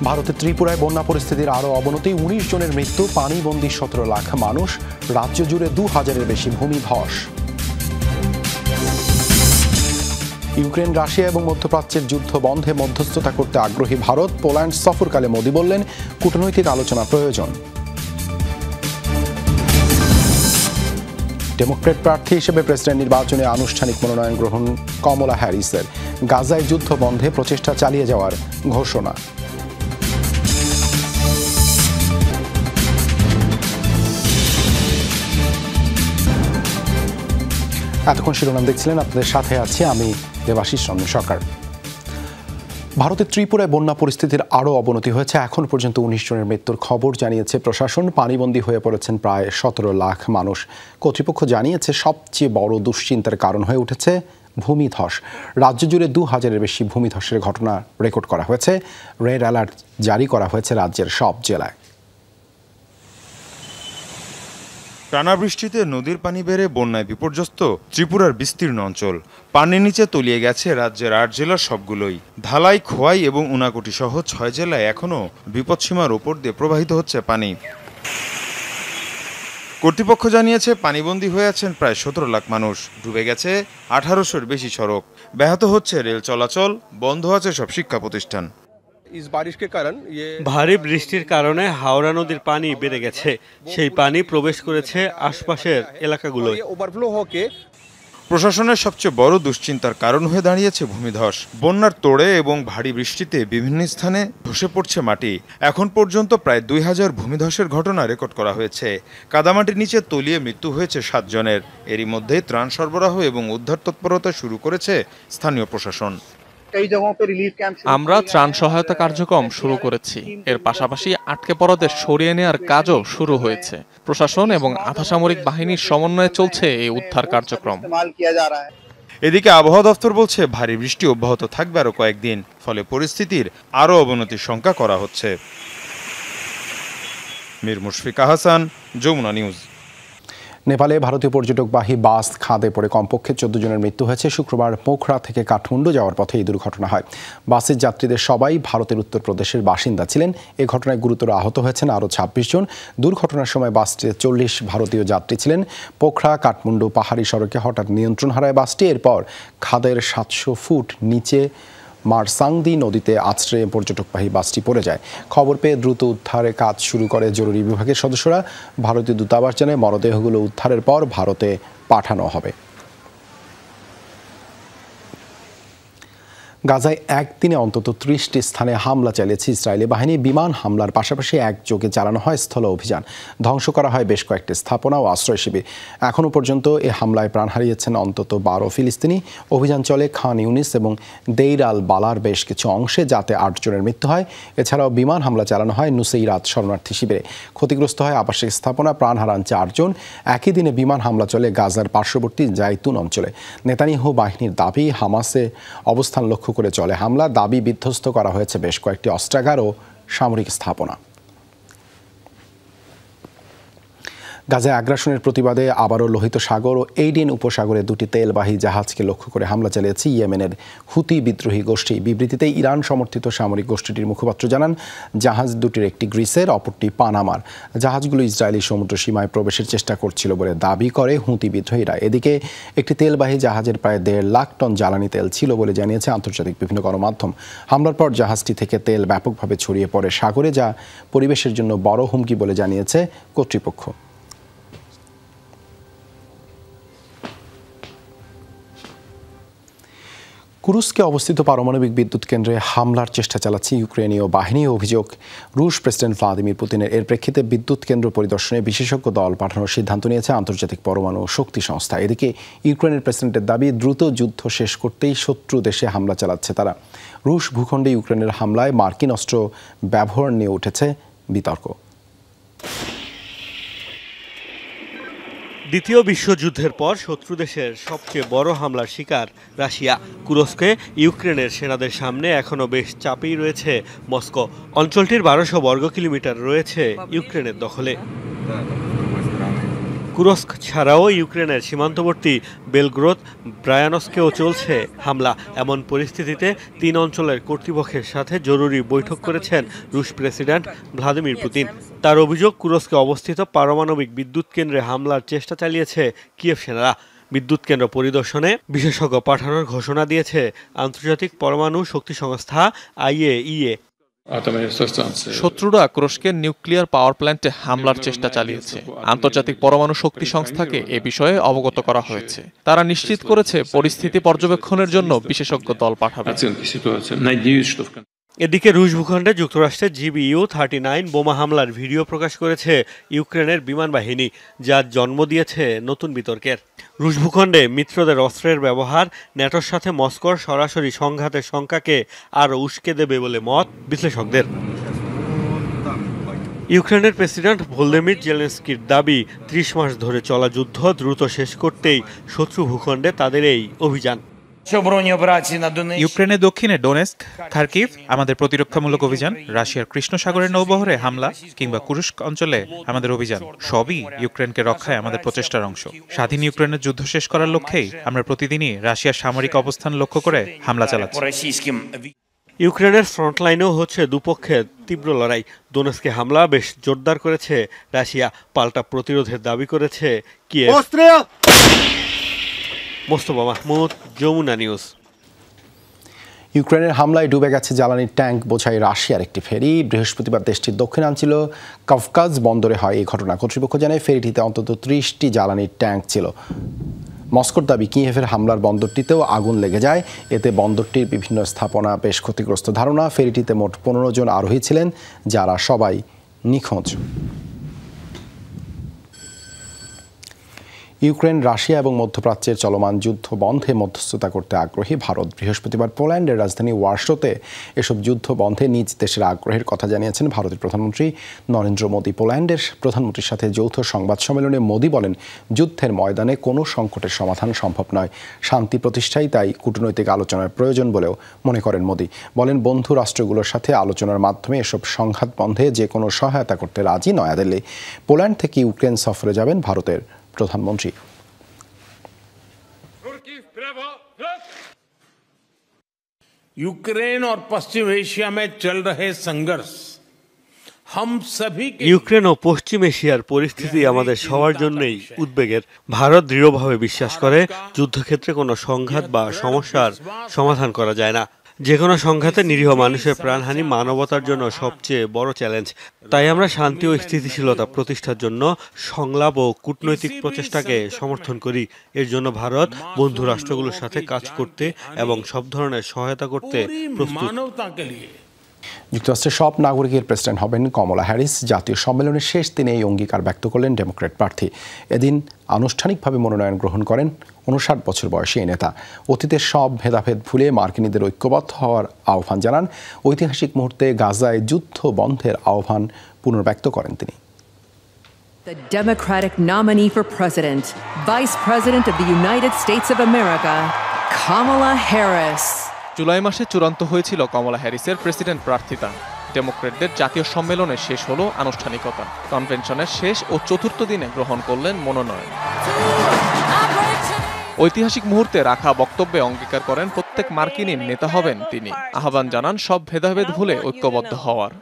ভারতের ত্রিপুরায় বন্যা পরিস্থিতির আরও অবনতি, ১৯ জনের মৃত্যু, পানিবন্দী ১৭ লাখ মানুষ, রাজ্য জুড়ে ২,০০০-এর বেশি ভূমিধস। ইউক্রেন, রাশিয়া এবং মধ্যপ্রাচ্যের যুদ্ধ বন্ধে মধ্যস্থতা করতে আগ্রহী ভারত। পোল্যান্ড সফরকালে মোদি বললেন, কূটনৈতিক আলোচনা প্রয়োজন। ডেমোক্র্যাট প্রার্থী হিসেবে প্রেসিডেন্ট নির্বাচনে আনুষ্ঠানিক মনোনয়ন গ্রহণ কমলা হ্যারিসের। গাজায় যুদ্ধ বন্ধে প্রচেষ্টা চালিয়ে যাওয়ার ঘোষণা। এতক্ষণ শিরোনাম দেখছিলেন, আপনাদের সাথে আছি আমি দেবাশিস চন্দ্র সরকার। ভারতের ত্রিপুরায় বন্যা পরিস্থিতির আরও অবনতি হয়েছে। এখন পর্যন্ত ১৯ জনের মৃত্যুর খবর জানিয়েছে প্রশাসন। পানিবন্দী হয়ে পড়েছেন প্রায় ১৭ লাখ মানুষ। কর্তৃপক্ষ জানিয়েছে, সবচেয়ে বড় দুশ্চিন্তার কারণ হয়ে উঠেছে ভূমিধস। রাজ্য জুড়ে ২,০০০-এর বেশি ভূমিধসের ঘটনা রেকর্ড করা হয়েছে। রেড অ্যালার্ট জারি করা হয়েছে রাজ্যের সব জেলায়। টানা বৃষ্টিতে নদীর পানি বেড়ে বন্যায় বিপর্যস্ত ত্রিপুরার বিস্তীর্ণ অঞ্চল। পানির নিচে তলিয়ে গেছে রাজ্যের ৮ জেলার সবগুলোই। ধালাই, খোয়াই এবং উনাকোটি সহ ৬ জেলায় এখনও বিপদসীমার ওপর দিয়ে প্রবাহিত হচ্ছে পানি। কর্তৃপক্ষ জানিয়েছে, পানিবন্দী হয়ে আছেন প্রায় ১৭ লাখ মানুষ। ডুবে গেছে ১৮০০-এর বেশি সড়ক। ব্যাহত হচ্ছে রেল চলাচল, বন্ধ আছে সব শিক্ষা প্রতিষ্ঠান। ভারী বৃষ্টির কারণে হাওড়া নদীর পানি বেড়ে গেছে। সেই পানি প্রবেশ করেছে আশপাশের এলাকাগুলোয়। প্রশাসনের সবচেয়ে বড় দুশ্চিন্তার কারণ হয়ে দাঁড়িয়েছে ভূমিধস। বন্যার তোড়ে এবং ভারী বৃষ্টিতে বিভিন্ন স্থানে ধসে পড়ছে মাটি। এখন পর্যন্ত প্রায় ২,০০০ ভূমিধসের ঘটনা রেকর্ড করা হয়েছে। কাদামাটির নিচে তলিয়ে মৃত্যু হয়েছে ৭ জনের। এরই মধ্যে ত্রাণ সরবরাহ এবং উদ্ধার তৎপরতা শুরু করেছে স্থানীয় প্রশাসন। আমরা ত্রাণ সহায়তা কার্যক্রম শুরু করেছি। এর পাশাপাশি আটকে পড়াদের সরিয়ে নেওয়ার কাজও শুরু হয়েছে। প্রশাসন এবং আধাসামরিক বাহিনীর সমন্বয়ে চলছে এই উদ্ধার কার্যক্রম। এদিকে আবহাওয়া দফতর বলছে, ভারী বৃষ্টি অব্যাহত থাকবে আরও কয়েকদিন। ফলে পরিস্থিতির আরও অবনতির শঙ্কা করা হচ্ছে। মীর মুশফিকা হাসান, যমুনা নিউজ। নেপালে ভারতীয় পর্যটকবাহী বাস খাদে পড়ে কমপক্ষে ১৪ জনের মৃত্যু হয়েছে। শুক্রবার পোখরা থেকে কাঠমান্ডু যাওয়ার পথে এই দুর্ঘটনা হয়। বাসের যাত্রীদের সবাই ভারতের উত্তরপ্রদেশের বাসিন্দা ছিলেন। এ ঘটনায় গুরুতর আহত হয়েছেন আরও ২৬ জন। দুর্ঘটনার সময় বাসটিতে ৪০ ভারতীয় যাত্রী ছিলেন। পোখরা কাঠমান্ডু পাহাড়ি সড়কে হঠাৎ নিয়ন্ত্রণ হারায় বাসটি। এরপর খাদের ৭০০ ফুট নিচে মারসাংদি নদীতে আছড়ে পর্যটকবাহী বাসটি পড়ে যায়। খবর পেয়ে দ্রুত উদ্ধারের কাজ শুরু করে জরুরি বিভাগের সদস্যরা। ভারতীয় দূতাবাস জানায়, মরদেহগুলো উদ্ধারের পর ভারতে পাঠানো হবে। গাজায় একদিনে অন্তত ৩০টি স্থানে হামলা চালিয়েছে ইসরায়েলি বাহিনী। বিমান হামলার পাশাপাশি একযোগে চালানো হয় স্থল অভিযান। ধ্বংস করা হয় বেশ কয়েকটি স্থাপনা ও আশ্রয় শিবির। এখনও পর্যন্ত এ হামলায় প্রাণ হারিয়েছেন অন্তত ১২ ফিলিস্তিনি। অভিযান চলে খান ইউনিস এবং দেইর আল বালার বেশ কিছু অংশে, যাতে ৮ জনের মৃত্যু হয়। এছাড়াও বিমান হামলা চালানো হয় নুসেইরাত শরণার্থী শিবিরে। ক্ষতিগ্রস্ত হয় আবাসিক স্থাপনা, প্রাণ হারান ৪ জন। একই দিনে বিমান হামলা চলে গাজার পার্শ্ববর্তী জাইতুন অঞ্চলে। নেতানিয়াহু বাহিনীর দাবি, হামাসে অবস্থান লক্ষ্য করে চলে হামলা। দাবি, বিধ্বস্ত করা হয়েছে বেশ কয়েকটি অস্ত্রাগার ও সামরিক স্থাপনা। গাজায় আগ্রাসনের প্রতিবাদে আবারও লোহিত সাগর ও এইডেন উপসাগরে 2টি তেলবাহী জাহাজকে লক্ষ্য করে হামলা চালিয়েছে ইয়েমেনের হুতি বিদ্রোহী গোষ্ঠী। বিবৃতিতে ইরান সমর্থিত সামরিক গোষ্ঠীটির মুখপাত্র জানান, জাহাজ দুটির একটি গ্রিসের, অপরটি পানামার। জাহাজগুলো ইসরায়েলি সমুদ্র সীমায় প্রবেশের চেষ্টা করছিল বলে দাবি করে হুতি বিদ্রোহীরা। এদিকে একটি তেলবাহী জাহাজের প্রায় ১.৫ লাখ টন জ্বালানি তেল ছিল বলে জানিয়েছে আন্তর্জাতিক বিভিন্ন গণমাধ্যম। হামলার পর জাহাজটি থেকে তেল ব্যাপকভাবে ছড়িয়ে পড়ে সাগরে, যা পরিবেশের জন্য বড় হুমকি বলে জানিয়েছে কর্তৃপক্ষ। কুরস্কে অবস্থিত পারমাণবিক বিদ্যুৎ কেন্দ্রে হামলার চেষ্টা চালাচ্ছে ইউক্রেনীয় বাহিনী। অভিযোগ, রুশ প্রেসিডেন্ট ভ্লাদিমির পুতিনের। এর প্রেক্ষিতে বিদ্যুৎ কেন্দ্র পরিদর্শনে বিশেষজ্ঞ দল পাঠানোর সিদ্ধান্ত নিয়েছে আন্তর্জাতিক পরমাণু শক্তি সংস্থা। এদিকে ইউক্রেনের প্রেসিডেন্টের দাবি, দ্রুত যুদ্ধ শেষ করতেই শত্রু দেশে হামলা চালাচ্ছে তারা। রুশ ভূখণ্ডে ইউক্রেনের হামলায় মার্কিন অস্ত্র ব্যবহার নিয়ে উঠেছে বিতর্ক। দ্বিতীয় বিশ্বযুদ্ধের পর শত্রু দেশের সবচেয়ে বড় হামলার শিকার রাশিয়া। কুরস্কে ইউক্রেনের সেনাদের সামনে এখনও বেশ চাপেই রয়েছে মস্কো। অঞ্চলটির ১২০০ বর্গ কিলোমিটার রয়েছে ইউক্রেনের দখলে। কুরস্ক ছাড়াও ইউক্রেনের সীমান্তবর্তী বেলগ্রোদ ব্রায়ানস্কেও চলছে হামলা। এমন পরিস্থিতিতে 3 অঞ্চলের কর্তৃপক্ষের সাথে জরুরি বৈঠক করেছেন রুশ প্রেসিডেন্ট ভ্লাদিমির পুতিন। তার অভিযোগ, কুরস্কে অবস্থিত পারমাণবিক বিদ্যুৎ কেন্দ্রে হামলার চেষ্টা চালিয়েছে কিয়েভ সেনারা। বিদ্যুৎ কেন্দ্র পরিদর্শনে বিশেষজ্ঞ পাঠানোর ঘোষণা দিয়েছে আন্তর্জাতিক পরমাণু শক্তি সংস্থা IAEA। শত্রুরা কুরস্কের নিউক্লিয়ার পাওয়ার প্ল্যান্টে হামলার চেষ্টা চালিয়েছে। আন্তর্জাতিক পরমাণু শক্তি সংস্থাকে এ বিষয়ে অবগত করা হয়েছে। তারা নিশ্চিত করেছে পরিস্থিতি পর্যবেক্ষণের জন্য বিশেষজ্ঞ দল পাঠাবে। এদিকে রুশ ভূখণ্ডে যুক্তরাষ্ট্রের GBU-39 বোমা হামলার ভিডিও প্রকাশ করেছে ইউক্রেনের বিমান বাহিনী, যা জন্ম দিয়েছে নতুন বিতর্কের। রুশ ভূখণ্ডে মিত্রদের অস্ত্রের ব্যবহার ন্যাটোর সাথে মস্কোর সরাসরি সংঘাতের শঙ্কাকে আরও উস্কে দেবে বলে মত বিশ্লেষকদের। ইউক্রেনের প্রেসিডেন্ট ভলোদিমির জেলেনস্কির দাবি, 30 মাস ধরে চলা যুদ্ধ দ্রুত শেষ করতেই শত্রু ভূখণ্ডে তাদের এই অভিযান। ইউক্রেনের দক্ষিণে ডোনেস্ক, খার্কিভ আমাদের প্রতিরক্ষামূলক অভিযান, রাশিয়ার কৃষ্ণ সাগরের নৌবহরে হামলা কিংবা কুরস্ক অঞ্চলে আমাদের অভিযান, সবই ইউক্রেনকে রক্ষায় আমাদের প্রচেষ্টার অংশ। স্বাধীন ইউক্রেনের যুদ্ধ শেষ করার লক্ষ্যেই আমরা প্রতিদিনই রাশিয়ার সামরিক অবস্থান লক্ষ্য করে হামলা চালাচ্ছি। ইউক্রেনের ফ্রন্টলাইনেও হচ্ছে দুপক্ষের তীব্র লড়াই। ডোনেস্কে হামলা বেশ জোরদার করেছে রাশিয়া, পাল্টা প্রতিরোধের দাবি করেছে কিয়েভ। মোস্তফা মাহমুদ, যমুনা নিউজ। ইউক্রেনের হামলায় ডুবে গেছে জ্বালানির ট্যাঙ্ক বোঝাই রাশিয়ার একটি ফেরি। বৃহস্পতিবার দেশটির দক্ষিণাঞ্চল কাফকাজ বন্দরে হয় এই ঘটনা। কর্তৃপক্ষ জানায় ফেরিটিতে অন্তত 30টি জ্বালানির ট্যাঙ্ক ছিল। মস্কোর দাবি, কিয়েভের হামলার বন্দরটিতেও আগুন লেগে যায়। এতে বন্দরটির বিভিন্ন স্থাপনা বেশ ক্ষতিগ্রস্ত। ধারণা, ফেরিটিতে মোট 15 জন আরোহী ছিলেন, যারা সবাই নিখোঁজ। ইউক্রেন, রাশিয়া এবং মধ্যপ্রাচ্যের চলমান যুদ্ধ বন্ধে মধ্যস্থতা করতে আগ্রহী ভারত। বৃহস্পতিবার পোল্যান্ডের রাজধানী ওয়ার্সোতে এসব যুদ্ধ বন্ধে নিজ দেশের আগ্রহের কথা জানিয়েছেন ভারতের প্রধানমন্ত্রী নরেন্দ্র মোদী। পোল্যান্ডের প্রধানমন্ত্রীর সাথে যৌথ সংবাদ সম্মেলনে মোদী বলেন, যুদ্ধের ময়দানে কোনো সংকটের সমাধান সম্ভব নয়, শান্তি প্রতিষ্ঠাই তাই কূটনৈতিক আলোচনার প্রয়োজন বলেও মনে করেন মোদী। বলেন, বন্ধু রাষ্ট্রগুলোর সাথে আলোচনার মাধ্যমে এসব সংঘাত বন্ধে যে কোনো সহায়তা করতে রাজি নয়াদিল্লি। পোল্যান্ড থেকে ইউক্রেন সফরে যাবেন ভারতের প্রধানমন্ত্রী। यूक्रेन और पश्चिम एशिया में चल रहे संघर्ष हम सभी ইউক্রেন ও পশ্চিম এশিয়ার পরিস্থিতি আমাদের সবার জন্যই উদ্বেগের। ভারত দৃঢ়ভাবে বিশ্বাস করে, যুদ্ধক্ষেত্রে কোনো সংঘাত বা সমস্যার সমাধান করা যায় না। যে কোনো সংঘাতে নিরীহ মানুষের প্রাণহানি মানবতার জন্য সবচেয়ে বড় চ্যালেঞ্জ। তাই আমরা শান্তি ও স্থিতিশীলতা প্রতিষ্ঠার জন্য সংলাপ ও কূটনৈতিক প্রচেষ্টাকে সমর্থন করি। এর জন্য ভারত বন্ধু রাষ্ট্রগুলোর সাথে কাজ করতে এবং সব ধরনের সহায়তা করতে প্রস্তুত। যুক্তরাষ্ট্রের সব নাগরিকের প্রেসিডেন্ট হবেন কমলা হ্যারিস। জাতীয় সম্মেলনের শেষ দিনে এই অঙ্গীকার ব্যক্ত করলেন ডেমোক্র্যাট প্রার্থী। এদিন আনুষ্ঠানিকভাবে মনোনয়ন গ্রহণ করেন 59 বছর বয়সী এই নেতা। অতীতের সব ভেদাভেদ ভুলে মার্কিনীদের ঐক্যবদ্ধ হওয়ার আহ্বান জানান। ঐতিহাসিক মুহূর্তে গাজায় যুদ্ধ বন্ধের আহ্বান পুনর্ব্যক্ত করেন তিনি। The Democratic nominee for president, Vice President of the United States of America, Kamala Harris. July মাসে চূড়ান্ত হয়েছিল কমলা হ্যারিসের প্রেসিডেন্ট প্রার্থিতা। ডেমোক্র্যাটদের জাতীয় সম্মেলনে শেষ হলো আনুষ্ঠানিকতা। কনভেনশনের শেষ ও চতুর্থ দিনে গ্রহণ করলেন মনোনয়ন। ঐতিহাসিক মুহূর্তে রাখা বক্তব্যে অঙ্গীকার করেন প্রত্যেক মার্কিনীর নেতা হবেন তিনি। আহ্বান জানান সব ভেদাভেদ ভুলে ঐক্যবদ্ধ হওয়ার।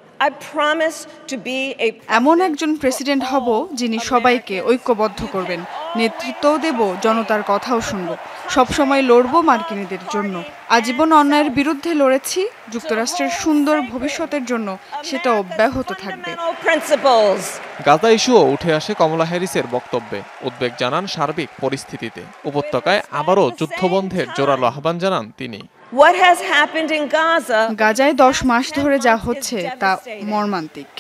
এমন একজন প্রেসিডেন্ট হব যিনি সবাইকে ঐক্যবদ্ধ করবেন, নেতৃত্বও দেব, জনতার কথাও শুনব, সবসময় লড়ব মার্কিনীদের জন্য। আজীবন অন্যায়ের বিরুদ্ধে লড়েছি, যুক্তরাষ্ট্রের সুন্দর ভবিষ্যতের জন্য সেটা অব্যাহত থাকবে। গাজা ইস্যুও উঠে আসে কমলা হ্যারিসের বক্তব্যে। উদ্বেগ জানান সার্বিক পরিস্থিতিতে। উপত্যকায় আবারও যুদ্ধবন্ধের জোরালো আহ্বান জানান তিনি। গাজায় 10 মাস ধরে যা হচ্ছে তা মর্মান্তিক।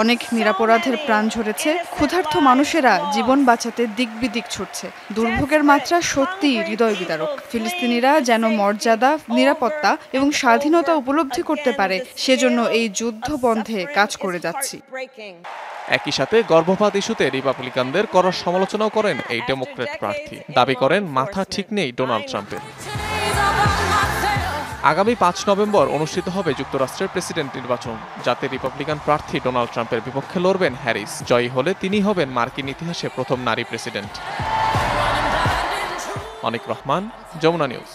অনেক নিরাপরাধের প্রাণ ঝরেছে, ক্ষুধার্ত মানুষেরা জীবন বাঁচাতে দিক বিদিক ছুটছে। দুর্ভোগের মাত্রা সত্যিই হৃদয় বিদারক। ফিলিস্তিনিরা যেন মর্যাদা, নিরাপত্তা এবং স্বাধীনতা উপলব্ধি করতে পারে, সেজন্য এই যুদ্ধ বন্ধে কাজ করে যাচ্ছি। একই সাথে গর্ভপাত ইস্যুতে রিপাবলিকানদের কড়া সমালোচনাও করেন এই ডেমোক্র্যাট প্রার্থী। দাবি করেন মাথা ঠিক নেই ডোনাল্ড ট্রাম্পের। আগামী 5 নভেম্বর অনুষ্ঠিত হবে যুক্তরাষ্ট্রের প্রেসিডেন্ট নির্বাচন, যাতে রিপাবলিকান প্রার্থী ডোনাল্ড ট্রাম্পের বিপক্ষে লড়বেন হ্যারিস। জয়ী হলে তিনি হবেন মার্কিন ইতিহাসে প্রথম নারী প্রেসিডেন্ট। অনিক রহমান, যমুনা নিউজ।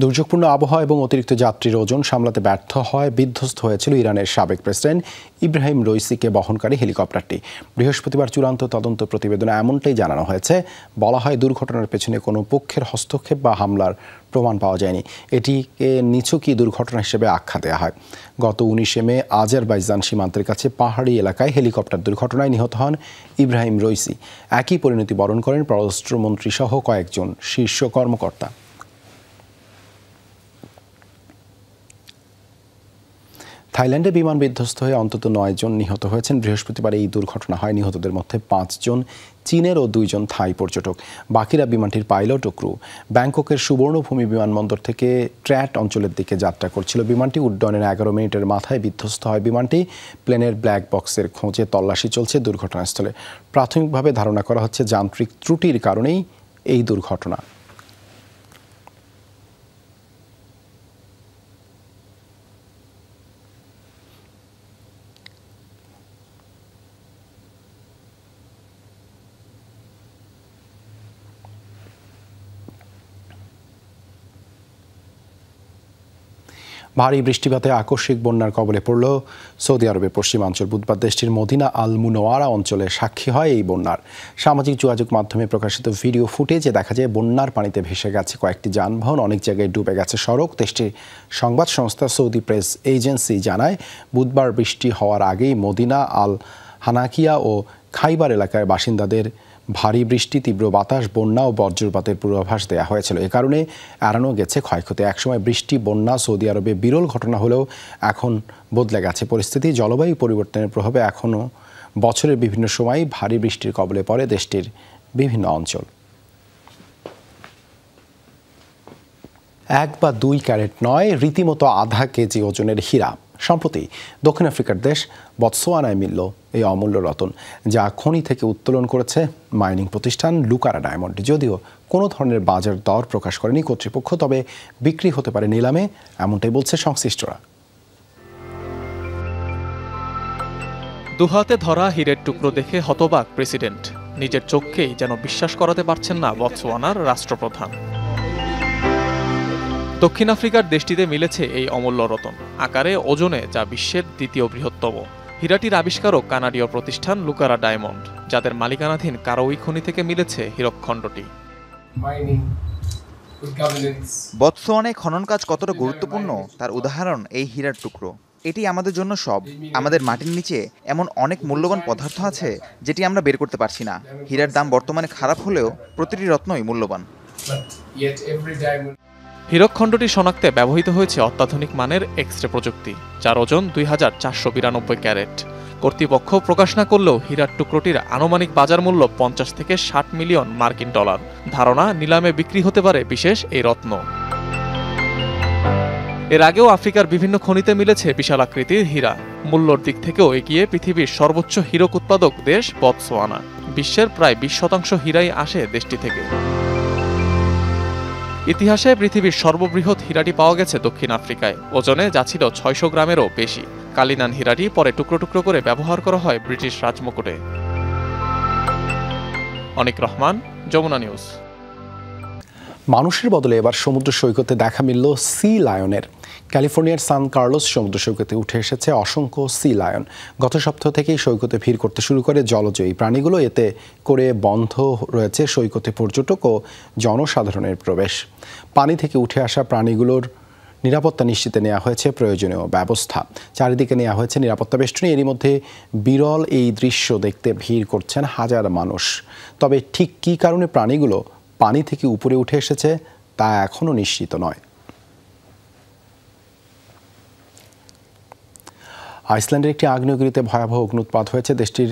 দুর্যোগপূর্ণ আবহাওয়া এবং অতিরিক্ত যাত্রীর ওজন সামলাতে ব্যর্থ হয় বিধ্বস্ত হয়েছিল ইরানের সাবেক প্রেসিডেন্ট ইব্রাহিম রইসিকে বহনকারী হেলিকপ্টারটি। বৃহস্পতিবার চূড়ান্ত তদন্ত প্রতিবেদনে এমনটাই জানানো হয়েছে। বলা হয় দুর্ঘটনার পেছনে কোনো পক্ষের হস্তক্ষেপ বা হামলার প্রমাণ পাওয়া যায়নি। এটিকে নিছকই দুর্ঘটনা হিসেবে আখ্যা দেওয়া হয়। গত 19 মে আজারবাইজান সীমান্তের কাছে পাহাড়ি এলাকায় হেলিকপ্টার দুর্ঘটনায় নিহত হন ইব্রাহিম রইসি। একই পরিণতি বরণ করেন পররাষ্ট্রমন্ত্রী সহ কয়েকজন শীর্ষ কর্মকর্তা। থাইল্যান্ডে বিমান বিধ্বস্ত হয়ে অন্তত 9 জন নিহত হয়েছেন। বৃহস্পতিবার এই দুর্ঘটনা হয়। নিহতদের মধ্যে 5 জন চীনের ও 2 জন থাই পর্যটক। বাকিরা বিমানটির পাইলট ও ক্রু। ব্যাংককের সুবর্ণভূমি বিমানবন্দর থেকে ট্র্যাট অঞ্চলের দিকে যাত্রা করছিল বিমানটি। উড্ডয়নের 11 মিনিটের মাথায় বিধ্বস্ত হয় বিমানটি। প্লেনের ব্ল্যাক বক্সের খোঁজে তল্লাশি চলছে দুর্ঘটনাস্থলে। প্রাথমিকভাবে ধারণা করা হচ্ছে যান্ত্রিক ত্রুটির কারণেই এই দুর্ঘটনা। ভারী বৃষ্টিপাতে আকস্মিক বন্যার কবলে পড়ল সৌদি আরবের পশ্চিমাঞ্চল। বুধবার দেশটির মদিনা আল মুনওয়ারা অঞ্চলে সাক্ষী হয় এই বন্যার। সামাজিক যোগাযোগ মাধ্যমে প্রকাশিত ভিডিও ফুটেজে দেখা যায় বন্যার পানিতে ভেসে গেছে কয়েকটি যানবাহন, অনেক জায়গায় ডুবে গেছে সড়ক। দেশটির সংবাদ সংস্থা সৌদি প্রেস এজেন্সি জানায়, বুধবার বৃষ্টি হওয়ার আগেই মদিনা আল হানাকিয়া ও খাইবার এলাকার বাসিন্দাদের ভারী বৃষ্টি, তীব্র বাতাস, বন্যা ও বজ্রপাতের পূর্বাভাস দেওয়া হয়েছিল। এ কারণে এড়ানো গেছে ক্ষয়ক্ষতি। একসময় বৃষ্টি, বন্যা সৌদি আরবে বিরল ঘটনা হলেও এখন বদলে গেছে পরিস্থিতি। জলবায়ু পরিবর্তনের প্রভাবে এখনও বছরের বিভিন্ন সময় ভারী বৃষ্টির কবলে পড়ে দেশটির বিভিন্ন অঞ্চল। 1 বা 2 ক্যারেট নয়, রীতিমতো আধা কেজি ওজনের হীরা সম্প্রতি দক্ষিণ আফ্রিকার দেশ বতসোয়ানায় মিলল এই অমূল্য রতন, যা খনি থেকে উত্তোলন করেছে মাইনিং প্রতিষ্ঠান লুকারা ডায়মন্ড। যদিও কোনো ধরনের বাজার দর প্রকাশ করেনি কর্তৃপক্ষ, তবে বিক্রি হতে পারে নিলামে, এমনটাই বলছে সংশ্লিষ্টরা। দুহাতে ধরা হীরের টুকরো দেখে হতবাক প্রেসিডেন্ট। নিজের চোখকেই যেন বিশ্বাস করাতে পারছেন না বতসোয়ানার রাষ্ট্রপ্রধান। দক্ষিণ আফ্রিকার দেশটিতে মিলেছে এই অমূল্য রতন, আকারে ওজনে যা বিশ্বের দ্বিতীয় বৃহত্তম। হীরাটির আবিষ্কারক কানাডীয় প্রতিষ্ঠান লুকারা ডায়মন্ড, যাদের মালিকানাধীন কারোই খনি থেকে মিলেছে হীরকখণ্ডটি। বতসোয়ানায় খনন কাজ কতটা গুরুত্বপূর্ণ তার উদাহরণ এই হীরার টুকরো। এটি আমাদের জন্য সব। আমাদের মাটির নিচে এমন অনেক মূল্যবান পদার্থ আছে যেটি আমরা বের করতে পারছি না। হীরার দাম বর্তমানে খারাপ হলেও প্রতিটি রত্নই মূল্যবান। হীরকখণ্ডটি শনাক্তে ব্যবহৃত হয়েছে অত্যাধুনিক মানের এক্স-রে প্রযুক্তি, যার ওজন 2492 ক্যারেট। কর্তৃপক্ষ প্রকাশ না করলেও হীরার টুকরোটির আনুমানিক বাজার মূল্য 50 থেকে 60 মিলিয়ন মার্কিন ডলার। ধারণা, নিলামে বিক্রি হতে পারে বিশেষ এই রত্ন। এর আগেও আফ্রিকার বিভিন্ন খনিতে মিলেছে বিশাল আকৃতির হীরা। মূল্যর দিক থেকেও এগিয়ে পৃথিবীর সর্বোচ্চ হীরক উৎপাদক দেশ বতসোয়ানা। বিশ্বের প্রায় 20% হীরাই আসে দেশটি থেকে। ইতিহাসে পৃথিবীর সর্ববৃহৎ হীরাটি পাওয়া গেছে দক্ষিণ আফ্রিকায়। ওজনে যা ছিল 600 গ্রামেরও বেশি। কালিনান হীরাটি পরে টুকরো টুকরো করে ব্যবহার করা হয় ব্রিটিশ রাজমুকুটে। অনিক রহমান, যমুনা নিউজ। মানুষের বদলে এবার সমুদ্র সৈকতে দেখা মিলল সি লায়নের। ক্যালিফোর্নিয়ার সান কার্লোস সমুদ্র সৈকতে উঠে এসেছে অসংখ্য সি লায়ন। গত সপ্তাহ থেকেই সৈকতে ভিড় করতে শুরু করে জলজ এই প্রাণীগুলো। এতে করে বন্ধ রয়েছে সৈকতে পর্যটক ও জনসাধারণের প্রবেশ। পানি থেকে উঠে আসা প্রাণীগুলোর নিরাপত্তা নিশ্চিতে নেওয়া হয়েছে প্রয়োজনীয় ব্যবস্থা। চারিদিকে নেওয়া হয়েছে নিরাপত্তা বেষ্টনী। এরই মধ্যে বিরল এই দৃশ্য দেখতে ভিড় করছেন হাজার মানুষ। তবে ঠিক কী কারণে প্রাণীগুলো পানি থেকে উপরে উঠে এসেছে তা এখনও নিশ্চিত নয়। আইসল্যান্ডের একটি আগ্নেয়গিরিতে ভয়াবহ অগ্নুৎপাত হয়েছে। দেশটির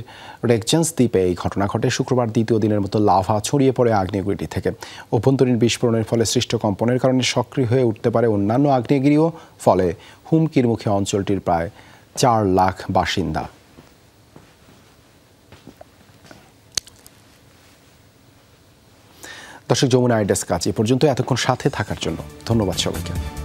রেকজেন্স দ্বীপে এই ঘটনা ঘটে। শুক্রবার দ্বিতীয় দিনের মতো লাভা ছড়িয়ে পড়ে আগ্নেয়গিরিটি থেকে। অভ্যন্তরীণ বিস্ফোরণের ফলে সৃষ্ট কম্পনের কারণে সক্রিয় হয়ে উঠতে পারে অন্যান্য আগ্নেয়গিরিও। ফলে হুমকির মুখে অঞ্চলটির প্রায় 4 লাখ বাসিন্দা। দর্শক, যমুনা আইডেস্ক কাজ এ পর্যন্ত। এতক্ষণ সাথে থাকার জন্য ধন্যবাদ সবাইকে।